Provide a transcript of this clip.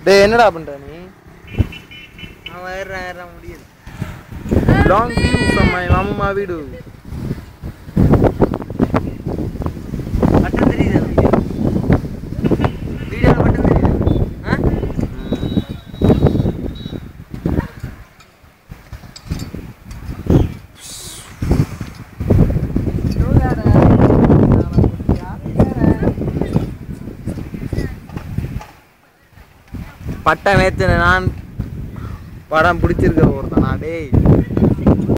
டேய் என்னடா பண்ற நீ? அவன் ஏறான் முடியாது. Long view from my mama வீடு. பட்டன் தெரியுதா வீடியோல பட்டன் தெரியுதா? பட்டம் ஏத்துன நான் படம் பிடிச்சிருக்க ஒருத்தனா டேய்.